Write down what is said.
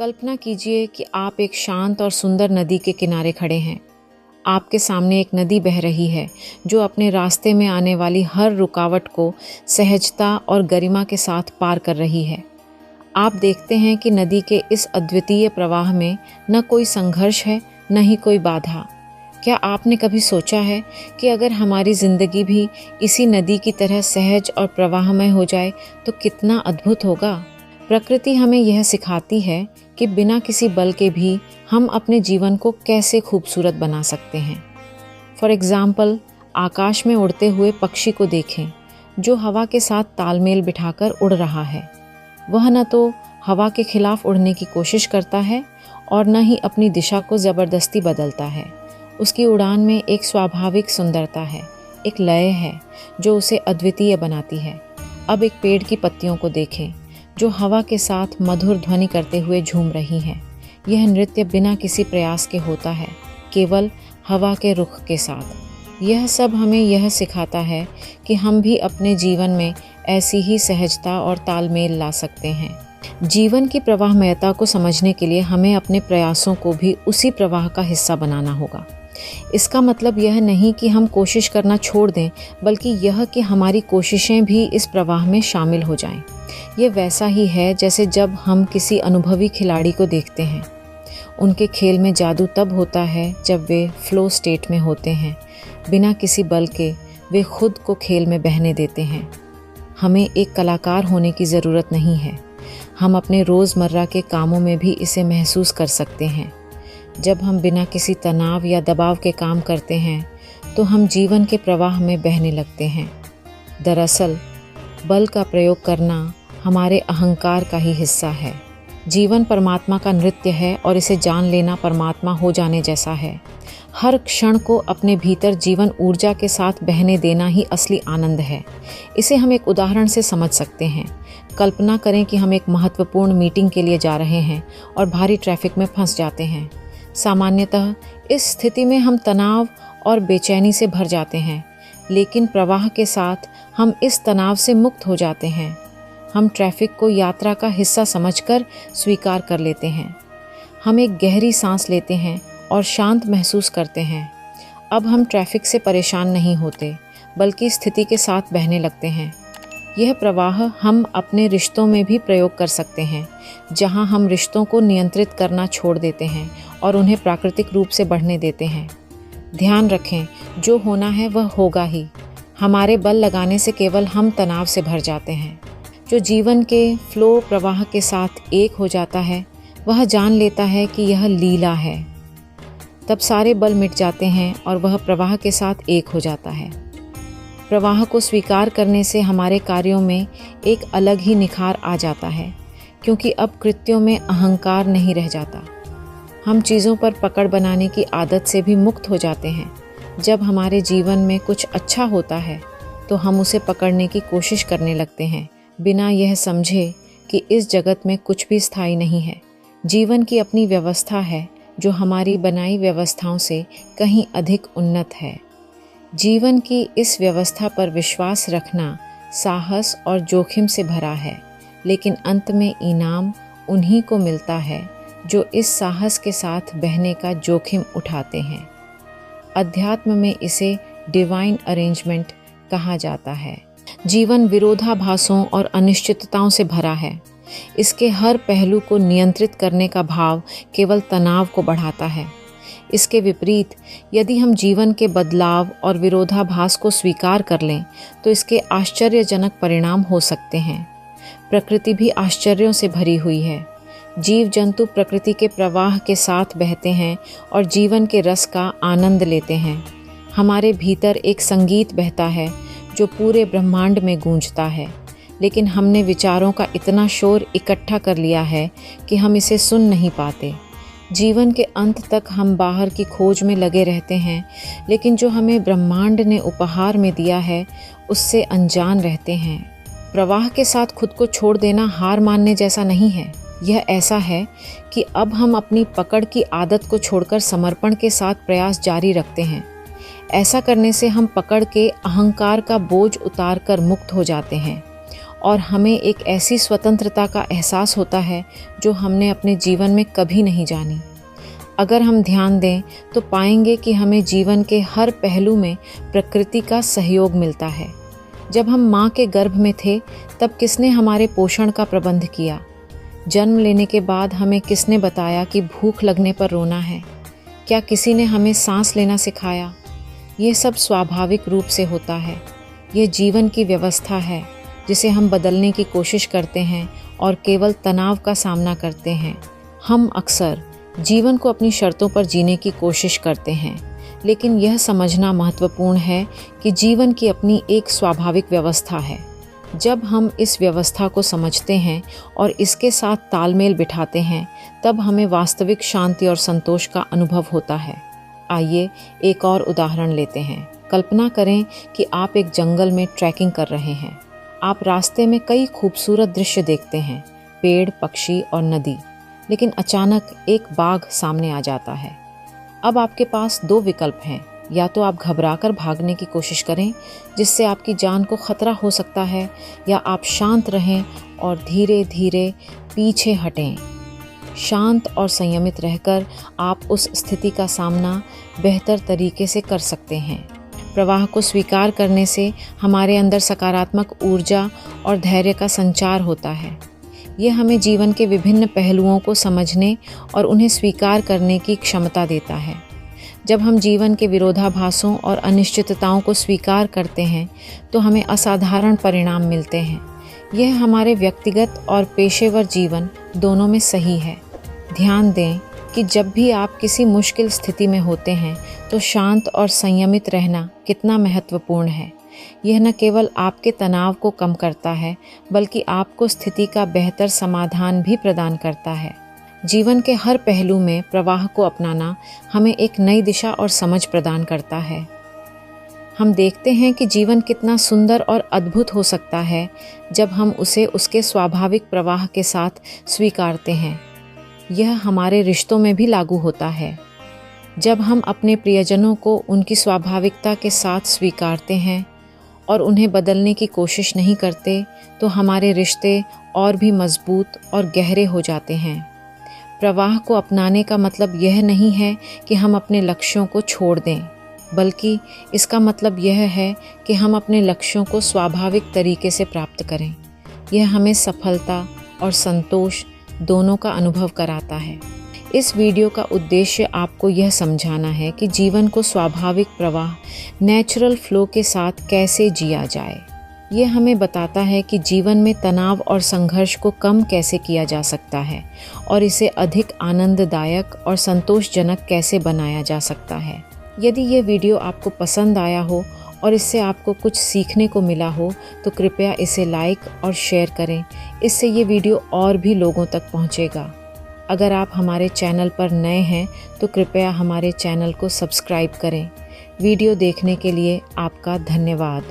कल्पना कीजिए कि आप एक शांत और सुंदर नदी के किनारे खड़े हैं। आपके सामने एक नदी बह रही है जो अपने रास्ते में आने वाली हर रुकावट को सहजता और गरिमा के साथ पार कर रही है। आप देखते हैं कि नदी के इस अद्वितीय प्रवाह में न कोई संघर्ष है, न ही कोई बाधा। क्या आपने कभी सोचा है कि अगर हमारी ज़िंदगी भी इसी नदी की तरह सहज और प्रवाहमय हो जाए तो कितना अद्भुत होगा। प्रकृति हमें यह सिखाती है कि बिना किसी बल के भी हम अपने जीवन को कैसे खूबसूरत बना सकते हैं। फॉर एग्ज़ाम्पल, आकाश में उड़ते हुए पक्षी को देखें जो हवा के साथ तालमेल बिठाकर उड़ रहा है। वह न तो हवा के खिलाफ उड़ने की कोशिश करता है और न ही अपनी दिशा को ज़बरदस्ती बदलता है। उसकी उड़ान में एक स्वाभाविक सुंदरता है, एक लय है जो उसे अद्वितीय बनाती है। अब एक पेड़ की पत्तियों को देखें जो हवा के साथ मधुर ध्वनि करते हुए झूम रही हैं। यह नृत्य बिना किसी प्रयास के होता है, केवल हवा के रुख के साथ। यह सब हमें यह सिखाता है कि हम भी अपने जीवन में ऐसी ही सहजता और तालमेल ला सकते हैं। जीवन की प्रवाहमयता को समझने के लिए हमें अपने प्रयासों को भी उसी प्रवाह का हिस्सा बनाना होगा। इसका मतलब यह नहीं कि हम कोशिश करना छोड़ दें, बल्कि यह कि हमारी कोशिशें भी इस प्रवाह में शामिल हो जाएं। ये वैसा ही है जैसे जब हम किसी अनुभवी खिलाड़ी को देखते हैं। उनके खेल में जादू तब होता है जब वे फ्लो स्टेट में होते हैं। बिना किसी बल के वे खुद को खेल में बहने देते हैं। हमें एक कलाकार होने की ज़रूरत नहीं है। हम अपने रोज़मर्रा के कामों में भी इसे महसूस कर सकते हैं। जब हम बिना किसी तनाव या दबाव के काम करते हैं तो हम जीवन के प्रवाह में बहने लगते हैं। दरअसल बल का प्रयोग करना हमारे अहंकार का ही हिस्सा है। जीवन परमात्मा का नृत्य है और इसे जान लेना परमात्मा हो जाने जैसा है। हर क्षण को अपने भीतर जीवन ऊर्जा के साथ बहने देना ही असली आनंद है। इसे हम एक उदाहरण से समझ सकते हैं। कल्पना करें कि हम एक महत्वपूर्ण मीटिंग के लिए जा रहे हैं और भारी ट्रैफिक में फंस जाते हैं। सामान्यतः इस स्थिति में हम तनाव और बेचैनी से भर जाते हैं, लेकिन प्रवाह के साथ हम इस तनाव से मुक्त हो जाते हैं। हम ट्रैफिक को यात्रा का हिस्सा समझकर स्वीकार कर लेते हैं। हम एक गहरी सांस लेते हैं और शांत महसूस करते हैं। अब हम ट्रैफिक से परेशान नहीं होते, बल्कि स्थिति के साथ बहने लगते हैं। यह प्रवाह हम अपने रिश्तों में भी प्रयोग कर सकते हैं, जहां हम रिश्तों को नियंत्रित करना छोड़ देते हैं और उन्हें प्राकृतिक रूप से बढ़ने देते हैं। ध्यान रखें, जो होना है वह होगा ही। हमारे बल लगाने से केवल हम तनाव से भर जाते हैं। जो जीवन के फ्लो प्रवाह के साथ एक हो जाता है, वह जान लेता है कि यह लीला है। तब सारे बल मिट जाते हैं और वह प्रवाह के साथ एक हो जाता है। प्रवाह को स्वीकार करने से हमारे कार्यों में एक अलग ही निखार आ जाता है, क्योंकि अब कृत्यों में अहंकार नहीं रह जाता। हम चीज़ों पर पकड़ बनाने की आदत से भी मुक्त हो जाते हैं। जब हमारे जीवन में कुछ अच्छा होता है तो हम उसे पकड़ने की कोशिश करने लगते हैं, बिना यह समझे कि इस जगत में कुछ भी स्थायी नहीं है। जीवन की अपनी व्यवस्था है जो हमारी बनाई व्यवस्थाओं से कहीं अधिक उन्नत है। जीवन की इस व्यवस्था पर विश्वास रखना साहस और जोखिम से भरा है, लेकिन अंत में इनाम उन्हीं को मिलता है जो इस साहस के साथ बहने का जोखिम उठाते हैं। अध्यात्म में इसे डिवाइन अरेंजमेंट कहा जाता है। जीवन विरोधाभासों और अनिश्चितताओं से भरा है। इसके हर पहलू को नियंत्रित करने का भाव केवल तनाव को बढ़ाता है। इसके विपरीत, यदि हम जीवन के बदलाव और विरोधाभास को स्वीकार कर लें तो इसके आश्चर्यजनक परिणाम हो सकते हैं। प्रकृति भी आश्चर्यों से भरी हुई है। जीव जंतु प्रकृति के प्रवाह के साथ बहते हैं और जीवन के रस का आनंद लेते हैं। हमारे भीतर एक संगीत बहता है जो पूरे ब्रह्मांड में गूंजता है, लेकिन हमने विचारों का इतना शोर इकट्ठा कर लिया है कि हम इसे सुन नहीं पाते। जीवन के अंत तक हम बाहर की खोज में लगे रहते हैं, लेकिन जो हमें ब्रह्मांड ने उपहार में दिया है उससे अनजान रहते हैं। प्रवाह के साथ खुद को छोड़ देना हार मानने जैसा नहीं है। यह ऐसा है कि अब हम अपनी पकड़ की आदत को छोड़कर समर्पण के साथ प्रयास जारी रखते हैं। ऐसा करने से हम पकड़ के अहंकार का बोझ उतार कर मुक्त हो जाते हैं और हमें एक ऐसी स्वतंत्रता का एहसास होता है जो हमने अपने जीवन में कभी नहीं जानी। अगर हम ध्यान दें तो पाएंगे कि हमें जीवन के हर पहलू में प्रकृति का सहयोग मिलता है। जब हम माँ के गर्भ में थे तब किसने हमारे पोषण का प्रबंध किया? जन्म लेने के बाद हमें किसने बताया कि भूख लगने पर रोना है? क्या किसी ने हमें सांस लेना सिखाया? ये सब स्वाभाविक रूप से होता है। ये जीवन की व्यवस्था है जिसे हम बदलने की कोशिश करते हैं और केवल तनाव का सामना करते हैं। हम अक्सर जीवन को अपनी शर्तों पर जीने की कोशिश करते हैं, लेकिन यह समझना महत्वपूर्ण है कि जीवन की अपनी एक स्वाभाविक व्यवस्था है। जब हम इस व्यवस्था को समझते हैं और इसके साथ तालमेल बिठाते हैं, तब हमें वास्तविक शांति और संतोष का अनुभव होता है। आइए एक और उदाहरण लेते हैं। कल्पना करें कि आप एक जंगल में ट्रैकिंग कर रहे हैं। आप रास्ते में कई खूबसूरत दृश्य देखते हैं, पेड़, पक्षी और नदी। लेकिन अचानक एक बाघ सामने आ जाता है। अब आपके पास दो विकल्प हैं। या तो आप घबराकर भागने की कोशिश करें, जिससे आपकी जान को खतरा हो सकता है, या आप शांत रहें और धीरे धीरे पीछे हटें। शांत और संयमित रहकर आप उस स्थिति का सामना बेहतर तरीके से कर सकते हैं। प्रवाह को स्वीकार करने से हमारे अंदर सकारात्मक ऊर्जा और धैर्य का संचार होता है। यह हमें जीवन के विभिन्न पहलुओं को समझने और उन्हें स्वीकार करने की क्षमता देता है। जब हम जीवन के विरोधाभासों और अनिश्चितताओं को स्वीकार करते हैं तो हमें असाधारण परिणाम मिलते हैं। यह हमारे व्यक्तिगत और पेशेवर जीवन दोनों में सही है। ध्यान दें कि जब भी आप किसी मुश्किल स्थिति में होते हैं तो शांत और संयमित रहना कितना महत्वपूर्ण है। यह न केवल आपके तनाव को कम करता है, बल्कि आपको स्थिति का बेहतर समाधान भी प्रदान करता है। जीवन के हर पहलू में प्रवाह को अपनाना हमें एक नई दिशा और समझ प्रदान करता है। हम देखते हैं कि जीवन कितना सुंदर और अद्भुत हो सकता है जब हम उसे उसके स्वाभाविक प्रवाह के साथ स्वीकारते हैं। यह हमारे रिश्तों में भी लागू होता है। जब हम अपने प्रियजनों को उनकी स्वाभाविकता के साथ स्वीकारते हैं और उन्हें बदलने की कोशिश नहीं करते, तो हमारे रिश्ते और भी मजबूत और गहरे हो जाते हैं। प्रवाह को अपनाने का मतलब यह नहीं है कि हम अपने लक्ष्यों को छोड़ दें, बल्कि इसका मतलब यह है कि हम अपने लक्ष्यों को स्वाभाविक तरीके से प्राप्त करें। यह हमें सफलता और संतोष दोनों का अनुभव कराता है। इस वीडियो का उद्देश्य आपको यह समझाना है कि जीवन को स्वाभाविक प्रवाह, नेचुरल फ्लो के साथ कैसे जिया जाए। यह हमें बताता है कि जीवन में तनाव और संघर्ष को कम कैसे किया जा सकता है और इसे अधिक आनंददायक और संतोषजनक कैसे बनाया जा सकता है। यदि ये वीडियो आपको पसंद आया हो और इससे आपको कुछ सीखने को मिला हो तो कृपया इसे लाइक और शेयर करें। इससे ये वीडियो और भी लोगों तक पहुंचेगा। अगर आप हमारे चैनल पर नए हैं तो कृपया हमारे चैनल को सब्सक्राइब करें। वीडियो देखने के लिए आपका धन्यवाद।